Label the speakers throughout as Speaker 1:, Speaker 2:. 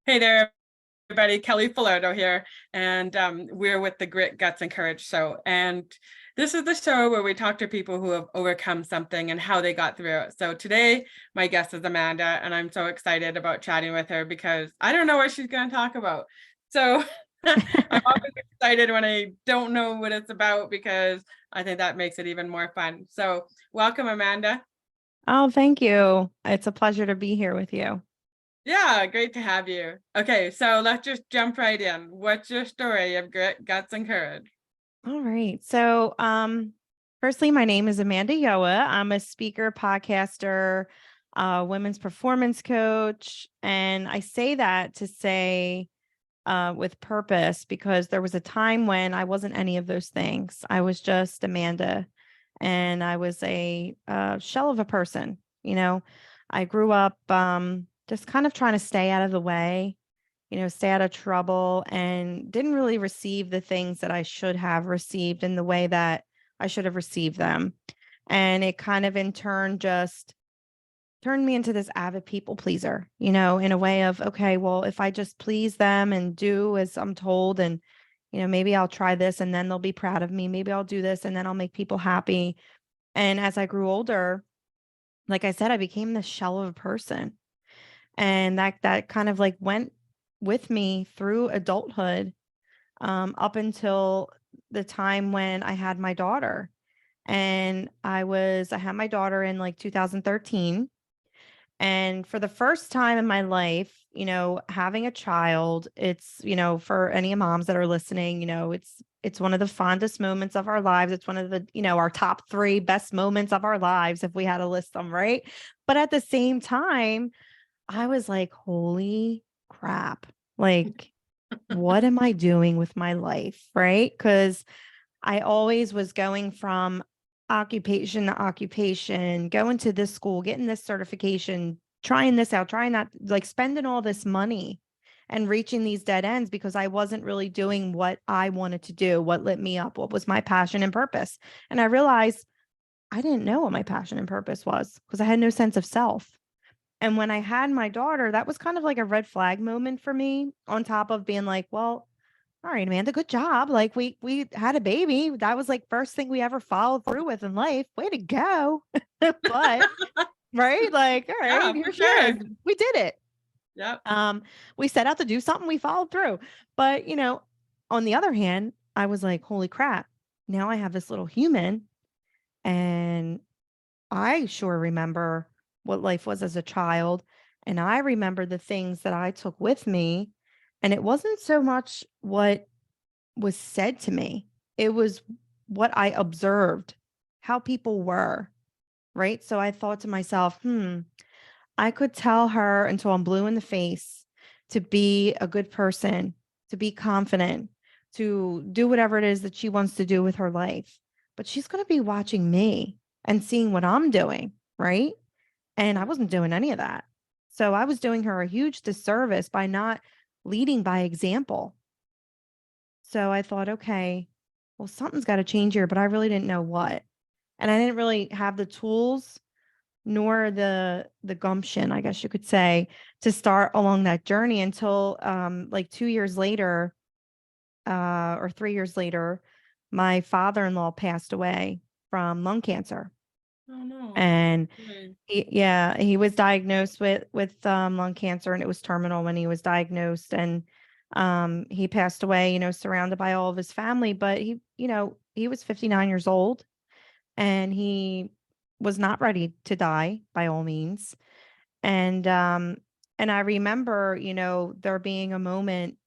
Speaker 1: Hey there, everybody. Kelly Filardo here, and we're with the Grit, Guts, and Courage show. And this is the show where we talk to people who have overcome something and how they got through it. So today, my guest is Amanda, and I'm so excited about chatting with her because I don't know what she's going to talk about. So I'm always excited when I don't know what it's about because I think that makes it even more fun. So welcome, Amanda.
Speaker 2: Oh, thank you. It's a pleasure to be here with you.
Speaker 1: Yeah, great to have you. Okay, so let's just jump right in. What's your story of grit, guts, and courage?
Speaker 2: All right. So, firstly, my name is Amanda Yoa. I'm a speaker, podcaster, women's performance coach. And I say that to say with purpose because there was a time when I wasn't any of those things. I was just Amanda and I was a shell of a person. I grew up just kind of trying to stay out of the way, stay out of trouble, and didn't really receive the things that I should have received in the way that I should have received them. And it kind of in turn just turned me into this avid people pleaser, in a way of, okay, well, if I just please them and do as I'm told, and, maybe I'll try this and then they'll be proud of me. Maybe I'll do this and then I'll make people happy. And as I grew older, like I said, I became this shell of a person. And that kind of like went with me through adulthood, up until the time when I had my daughter. And I had my daughter in like 2013. And for the first time in my life, having a child, it's, for any moms that are listening, it's one of the fondest moments of our lives. It's one of the, our top 3 best moments of our lives if we had to list them, right? But at the same time, I was like, holy crap. Like, what am I doing with my life? Right? Because I always was going from occupation to occupation, going to this school, getting this certification, trying this out, trying that, like spending all this money and reaching these dead ends because I wasn't really doing what I wanted to do, what lit me up, what was my passion and purpose. And I realized I didn't know what my passion and purpose was because I had no sense of self. And when I had my daughter, that was kind of like a red flag moment for me, on top of being like, well, all right, Amanda, good job. Like we had a baby. That was like first thing we ever followed through with in life. Way to go. But right, like, all right,
Speaker 1: Yeah,
Speaker 2: here
Speaker 1: for
Speaker 2: she is.
Speaker 1: sure.
Speaker 2: We did it.
Speaker 1: Yep.
Speaker 2: We set out to do something, we followed through. But on the other hand, I was like, holy crap. Now I have this little human, and I sure remember what life was as a child. And I remember the things that I took with me. And it wasn't so much what was said to me, it was what I observed, how people were. Right. So I thought to myself, I could tell her until I'm blue in the face to be a good person, to be confident, to do whatever it is that she wants to do with her life. But she's going to be watching me and seeing what I'm doing. Right. And I wasn't doing any of that. So I was doing her a huge disservice by not leading by example. So I thought, okay, well, something's got to change here, but I really didn't know what. And I didn't really have the tools nor the gumption, I guess you could say, to start along that journey until like 2 years later, or 3 years later, my father-in-law passed away from lung cancer.
Speaker 1: Oh no.
Speaker 2: And
Speaker 1: Okay.
Speaker 2: he was diagnosed with lung cancer, and it was terminal when he was diagnosed. And he passed away, surrounded by all of his family. But he was 59 years old, and he was not ready to die by all means. And I remember, there being a moment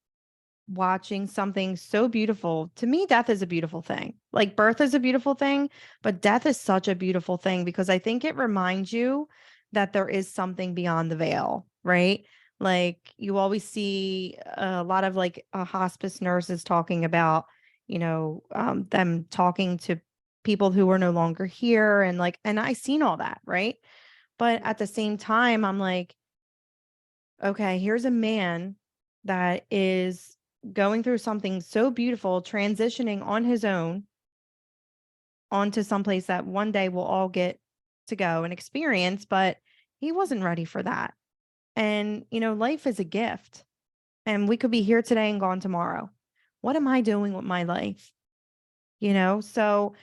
Speaker 2: watching something so beautiful. To me, death is a beautiful thing. Like birth is a beautiful thing, but death is such a beautiful thing because I think it reminds you that there is something beyond the veil, right? Like you always see a lot of like hospice nurses talking about, them talking to people who are no longer here, and I seen all that, right? But at the same time, I'm like, okay, here's a man that is going through something so beautiful, transitioning on his own onto someplace that one day we'll all get to go and experience, but he wasn't ready for that. And, life is a gift. and we could be here today and gone tomorrow. What am I doing with my life? So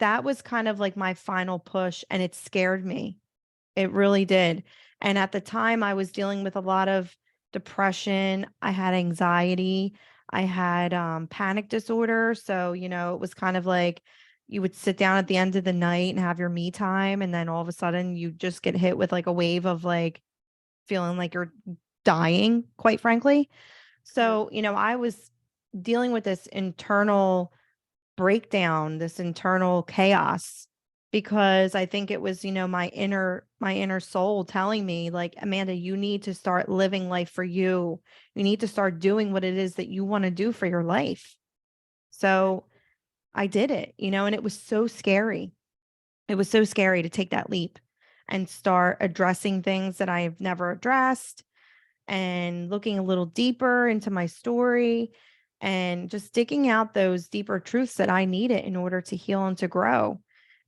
Speaker 2: that was kind of like my final push, and it scared me. It really did. And at the time, I was dealing with a lot of depression. I had anxiety. I had panic disorder. So, it was kind of like you would sit down at the end of the night and have your me time. And then all of a sudden, you just get hit with like a wave of like feeling like you're dying, quite frankly.
Speaker 1: Yeah.
Speaker 2: So, I was dealing with this internal breakdown, this internal chaos, because I think it was, my inner soul telling me like, Amanda, you need to start living life for you. You need to start doing what it is that you want to do for your life. So I did it, and it was so scary. It was so scary to take that leap and start addressing things that I've never addressed, and looking a little deeper into my story and just digging out those deeper truths that I needed in order to heal and to grow.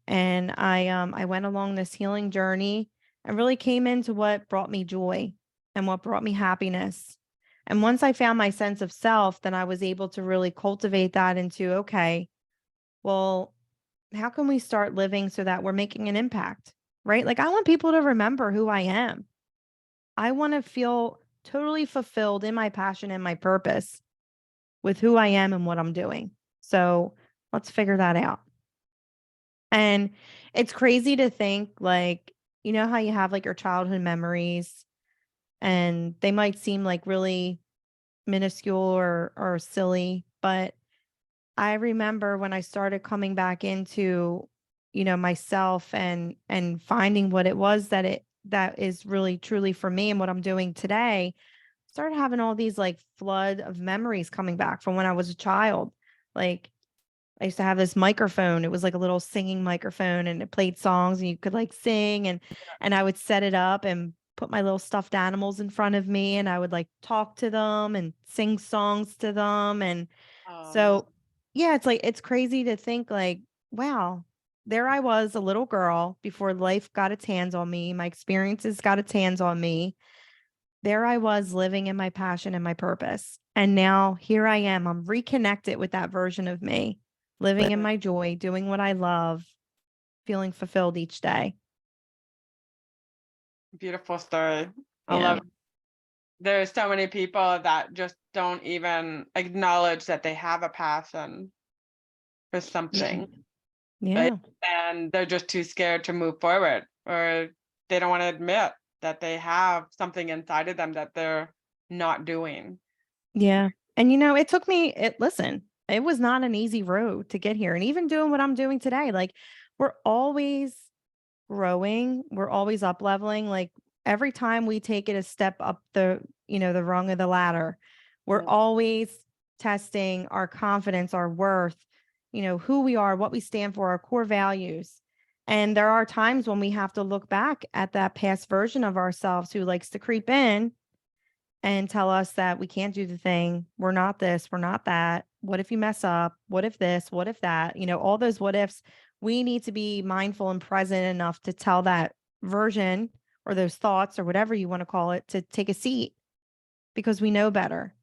Speaker 2: And I went along this healing journey and really came into what brought me joy and what brought me happiness. And once I found my sense of self, then I was able to really cultivate that into, okay, well, how can we start living so that we're making an impact, right? Like, I want people to remember who I am. I want to feel totally fulfilled in my passion and my purpose with who I am and what I'm doing. So let's figure that out. And it's crazy to think, like, how you have like your childhood memories and they might seem like really minuscule or silly, but I remember when I started coming back into, myself and finding what it was that is really truly for me and what I'm doing today, started having all these like flood of memories coming back from when I was a child. Like, I used to have this microphone. It was like a little singing microphone and it played songs and you could like sing, and I would set it up and put my little stuffed animals in front of me and I would like talk to them and sing songs to them. And
Speaker 1: Um,
Speaker 2: so, yeah, it's like, it's crazy to think like, wow, there I was, a little girl before life got its hands on me. My experiences got its hands on me. There I was living in my passion and my purpose. And now here I am. I'm reconnected with that version of me, living in
Speaker 1: yeah.
Speaker 2: my joy, doing what I love, feeling fulfilled each day.
Speaker 1: Beautiful story. I
Speaker 2: Yeah.
Speaker 1: love there's so many people that just don't even acknowledge that they have a passion for
Speaker 2: Yeah.
Speaker 1: something, right?
Speaker 2: Yeah.
Speaker 1: And they're just too scared to move forward, or they don't want to admit that they have something inside of them that they're not doing.
Speaker 2: Yeah. And it took me listen, it was not an easy road to get here. And even doing what I'm doing today, like, we're always growing, we're always up leveling. Like, every time we take it a step up the rung of the ladder, we're
Speaker 1: Yeah.
Speaker 2: always testing our confidence, our worth, who we are, what we stand for, our core values. And there are times when we have to look back at that past version of ourselves who likes to creep in and tell us that we can't do the thing. We're not this, we're not that. What if you mess up? What if this? What if that? All those what ifs. We need to be mindful and present enough to tell that version or those thoughts or whatever you want to call it to take a seat, because we know better.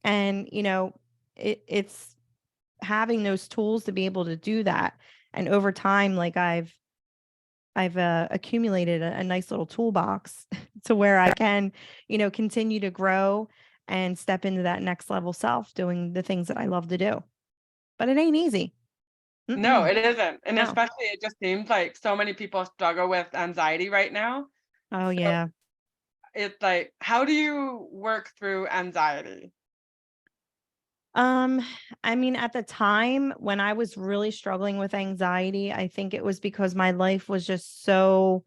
Speaker 2: And, it's having those tools to be able to do that. And over time, like, I've accumulated a nice little toolbox to where I can, continue to grow and step into that next level self doing the things that I love to do. But it ain't easy.
Speaker 1: No,
Speaker 2: Mm-mm.
Speaker 1: it isn't. And
Speaker 2: No.
Speaker 1: especially it just seems like so many people struggle with anxiety right now.
Speaker 2: Oh,
Speaker 1: So
Speaker 2: yeah.
Speaker 1: it's like, how do you work through anxiety?
Speaker 2: Um, I mean, at the time when I was really struggling with anxiety, I think it was because my life was just so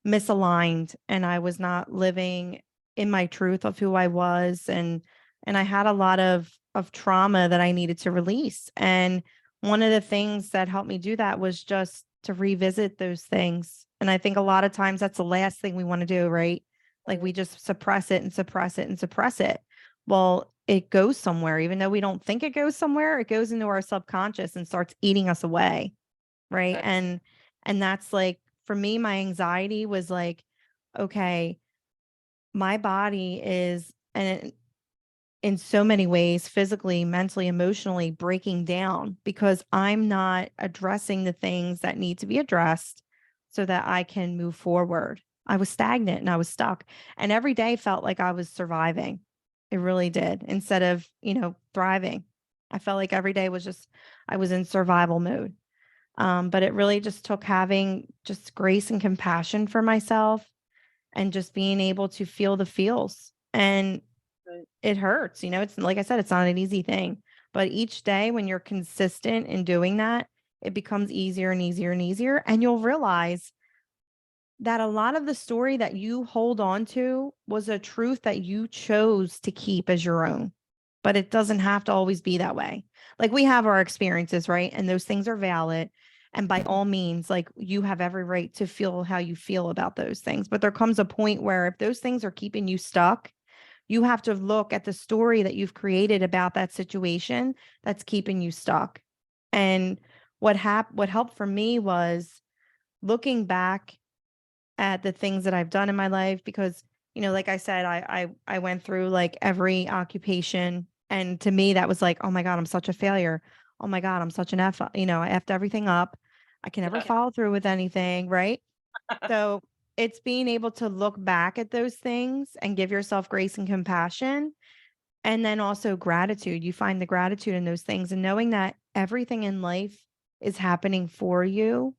Speaker 2: misaligned and I was not living in my truth of who I was, and I had a lot of trauma that I needed to release. And one of the things that helped me do that was just to revisit those things. And I think a lot of times that's the last thing we want to do, right? Like, we just suppress it and suppress it and suppress it. Well, it goes somewhere, even though we don't think it goes somewhere, it goes into our subconscious and starts eating us away. Right.
Speaker 1: Right.
Speaker 2: And that's like, for me, my anxiety was like, okay, my body is, and in so many ways, physically, mentally, emotionally breaking down because I'm not addressing the things that need to be addressed so that I can move forward. I was stagnant and I was stuck. And every day felt like I was surviving. It really did. Instead of, thriving. I felt like every day was just, I was in survival mode. But it really just took having just grace and compassion for myself and just being able to feel the feels. And
Speaker 1: Right.
Speaker 2: it hurts, it's like I said, it's not an easy thing. But each day when you're consistent in doing that, it becomes easier and easier and easier. And you'll realize that a lot of the story that you hold on to was a truth that you chose to keep as your own. But it doesn't have to always be that way. Like we have our experiences, right? And those things are valid. And by all means, like you have every right to feel how you feel about those things. But there comes a point where if those things are keeping you stuck, you have to look at the story that you've created about that situation that's keeping you stuck. And what helped for me was looking back at the things that I've done in my life because, like I said, I went through like every occupation, and to me that was like, oh my God, I'm such a failure. Oh my God, I'm such an F, I effed everything up. I can never
Speaker 1: Yeah.
Speaker 2: follow through with anything, right? So it's being able to look back at those things and give yourself grace and compassion. And then also gratitude. You find the gratitude in those things and knowing that everything in life is happening for you.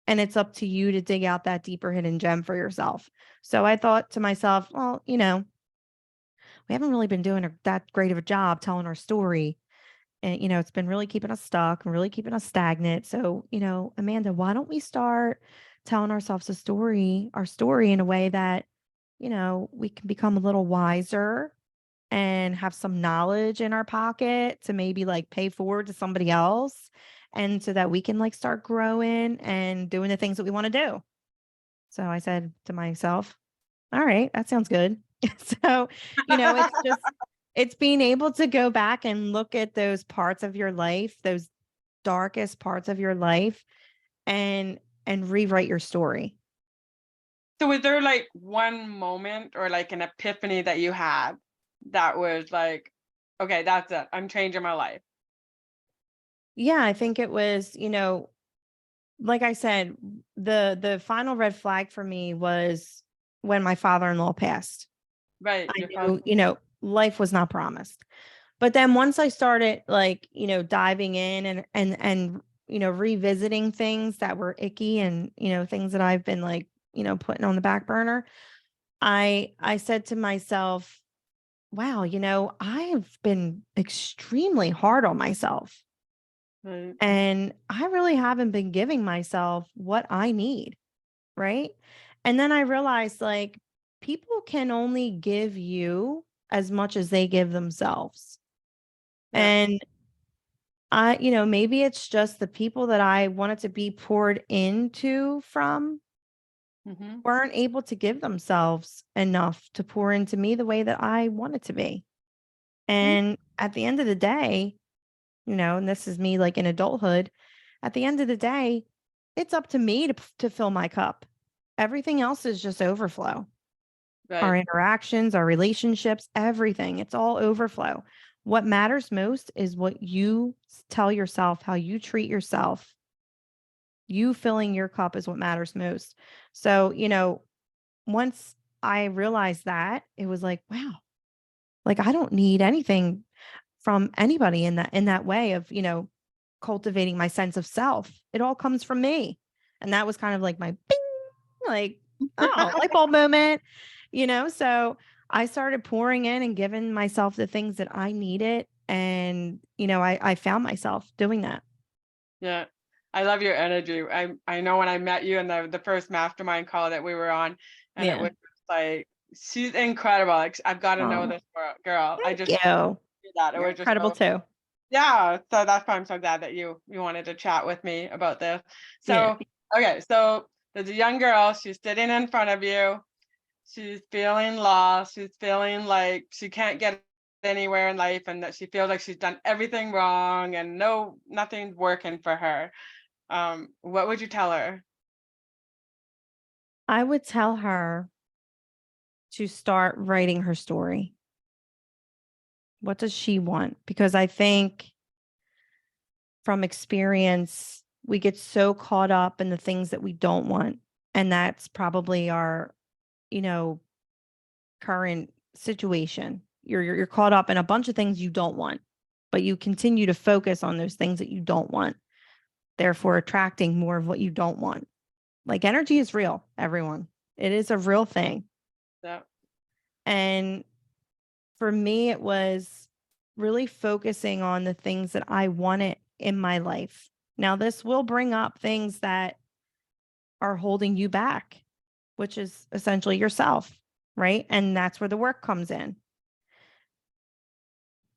Speaker 2: And it's up to you to dig out that deeper hidden gem for yourself. So I thought to myself, well, we haven't really been doing that great of a job telling our story. And, it's been really keeping us stuck and really keeping us stagnant. So, Amanda, why don't we start telling ourselves our story in a way that, we can become a little wiser and have some knowledge in our pocket to maybe like pay forward to somebody else. And so that we can like start growing and doing the things that we want to do. So I said to myself, all right, that sounds good. So, it's being able to go back and look at those parts of your life, those darkest parts of your life and rewrite your story.
Speaker 1: So was there like one moment or like an epiphany that you had that was like, okay, that's it. I'm changing my life.
Speaker 2: Yeah, I think it was, like I said, the final red flag for me was when my father-in-law passed.
Speaker 1: Right.
Speaker 2: I
Speaker 1: Your father.
Speaker 2: knew, life was not promised. But then once I started like, diving in and revisiting things that were icky and, things that I've been like, putting on the back burner, I said to myself, wow, I've been extremely hard on myself.
Speaker 1: Right.
Speaker 2: And I really haven't been giving myself what I need. Right. And then I realized like people can only give you as much as they give themselves.
Speaker 1: Yeah.
Speaker 2: And maybe it's just the people that I wanted to be poured into from
Speaker 1: Mm-hmm.
Speaker 2: weren't able to give themselves enough to pour into me the way that I wanted to be. And at the end of the day, and this is me like in adulthood, at the end of the day, it's up to me to fill my cup. Everything else is just overflow. Our
Speaker 1: Right.
Speaker 2: interactions, our relationships, everything, it's all overflow. What matters most is what you tell yourself, how you treat yourself. You filling your cup is what matters most. So, once I realized that, it was like, wow, like I don't need anything from anybody in that way of, cultivating my sense of self. It all comes from me. And that was kind of like my bing, like, oh, light bulb moment, so I started pouring in and giving myself the things that I needed. And, I found myself doing that.
Speaker 1: Yeah. I love your energy. I know when I met you in the first mastermind call that we were on, and it
Speaker 2: Yeah.
Speaker 1: was like, she's incredible. Like I've got to know
Speaker 2: Oh,
Speaker 1: this girl. I
Speaker 2: thank
Speaker 1: just
Speaker 2: you.
Speaker 1: did that. It
Speaker 2: You're
Speaker 1: was just
Speaker 2: incredible
Speaker 1: so,
Speaker 2: too.
Speaker 1: yeah. So that's why I'm so glad that you wanted to chat with me about this.
Speaker 2: Yeah.
Speaker 1: So okay, so there's a young girl. She's sitting in front of you. She's feeling lost. She's feeling like she can't get anywhere in life, and that she feels like she's done everything wrong, and nothing's working for her. What would you tell her?
Speaker 2: I would tell her to start writing her story What does she want? Because I think from experience, we get so caught up in the things that we don't want. And that's probably our, you know, current situation. You're caught up in a bunch of things you don't want, but you continue to focus on those things that you don't want, therefore attracting more of what you don't want. Like energy is real, everyone. It is a real thing.
Speaker 1: Yeah.
Speaker 2: And for me, it was really focusing on the things that I wanted in my life. Now, this will bring up things that are holding you back, which is essentially yourself, right? And that's where the work comes in.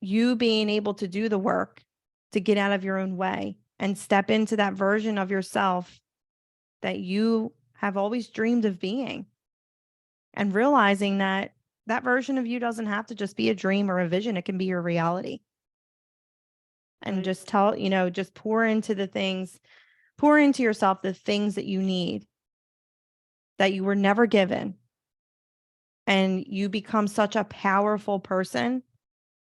Speaker 2: You being able to do the work to get out of your own way and step into that version of yourself that you have always dreamed of being, and realizing that that version of you doesn't have to just be a dream or a vision. It can be your reality. And
Speaker 1: Right.
Speaker 2: just just pour into the things, pour into yourself the things that you need, that you were never given. And you become such a powerful person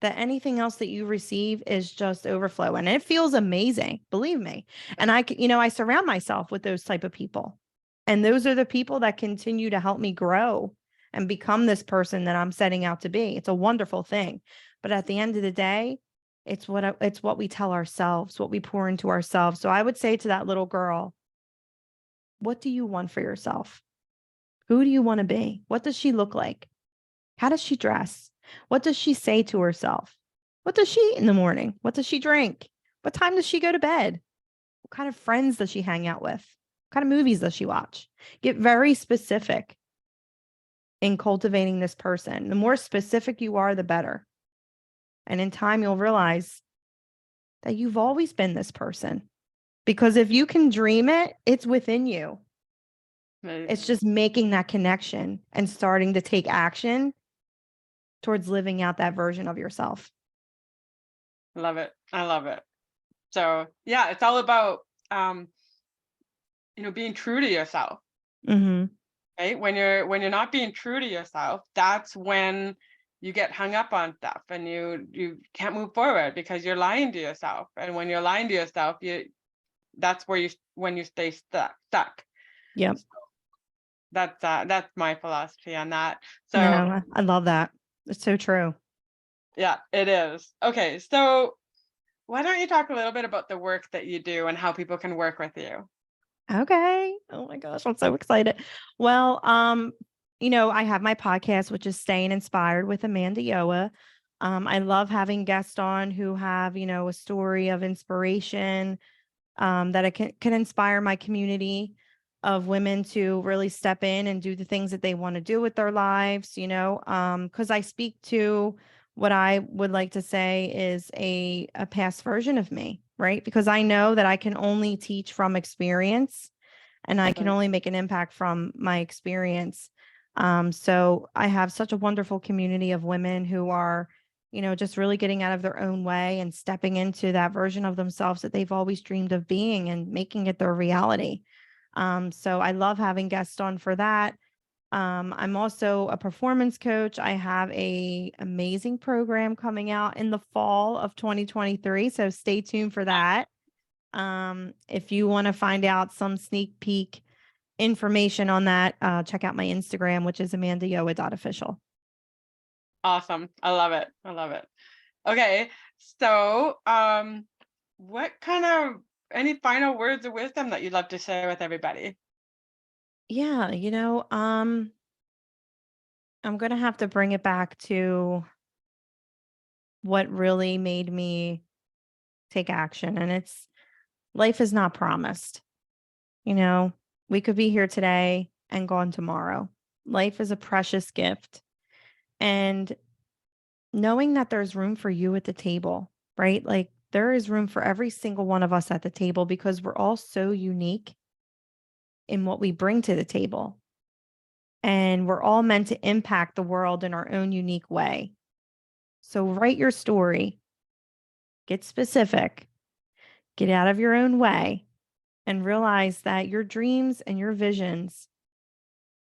Speaker 2: that anything else that you receive is just overflow. And it feels amazing, believe me. And I surround myself with those type of people. And those are the people that continue to help me grow and become this person that I'm setting out to be. It's a wonderful thing. But at the end of the day, it's what we tell ourselves, what we pour into ourselves. So I would say to that little girl, what do you want for yourself? Who do you want to be? What does she look like? How does she dress? What does she say to herself? What does she eat in the morning? What does she drink? What time does she go to bed? What kind of friends does she hang out with? What kind of movies does she watch? Get very specific in cultivating this person. The more specific you are, the better. And in time, you'll realize that you've always been this person. Because if you can dream it, it's within you.
Speaker 1: Right.
Speaker 2: It's just making that connection and starting to take action towards living out that version of yourself.
Speaker 1: Love it. I love it. So yeah, it's all about being true to yourself.
Speaker 2: Mm-hmm.
Speaker 1: Right? When you're not being true to yourself, that's when you get hung up on stuff and you can't move forward because you're lying to yourself. And when you're lying to yourself, that's where when you stay stuck.
Speaker 2: Yep.
Speaker 1: That's my philosophy on that. So
Speaker 2: No, I love that. It's so true.
Speaker 1: yeah, it is. Okay, so why don't you talk a little bit about the work that you do and how people can work with you?
Speaker 2: Okay. Oh my gosh, I'm so excited. Well, I have my podcast, which is Staying Inspired with Amanda Yoa. I love having guests on who have, a story of inspiration, that I can inspire my community of women to really step in and do the things that they want to do with their lives, because I speak to what I would like to say is a past version of me, right? Because I know that I can only teach from experience and I can
Speaker 1: Right.
Speaker 2: only make an impact from my experience. So I have such a wonderful community of women who are, just really getting out of their own way and stepping into that version of themselves that they've always dreamed of being and making it their reality. So I love having guests on for that. I'm also a performance coach. I have a amazing program coming out in the fall of 2023. So stay tuned for that. If you want to find out some sneak peek information on that, check out my Instagram, which is amandayoa.official.
Speaker 1: Awesome. I love it. I love it. Okay. So, what kind of any final words of wisdom that you'd love to share with everybody?
Speaker 2: Yeah, I'm going to have to bring it back to what really made me take action. And it's life is not promised. We could be here today and gone tomorrow. Life is a precious gift. And knowing that there's room for you at the table, right? Like there is room for every single one of us at the table because we're all so unique in what we bring to the table. And we're all meant to impact the world in our own unique way. So write your story, get specific, get out of your own way, and realize that your dreams and your visions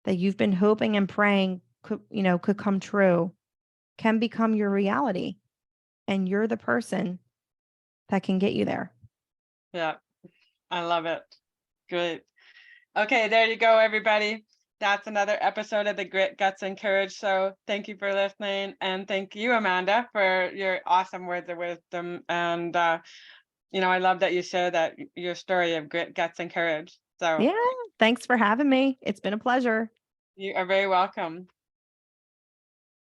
Speaker 2: that you've been hoping and praying could come true can become your reality. and you're the person that can get you there.
Speaker 1: Yeah, I love it. Great. Okay, there you go, everybody. That's another episode of the Grit, Guts, and Courage. So thank you for listening. And thank you, Amanda, for your awesome words of wisdom. And, I love that you share that your story of grit, guts, and courage. So
Speaker 2: Yeah. Thanks for having me. It's been a pleasure.
Speaker 1: you are very welcome.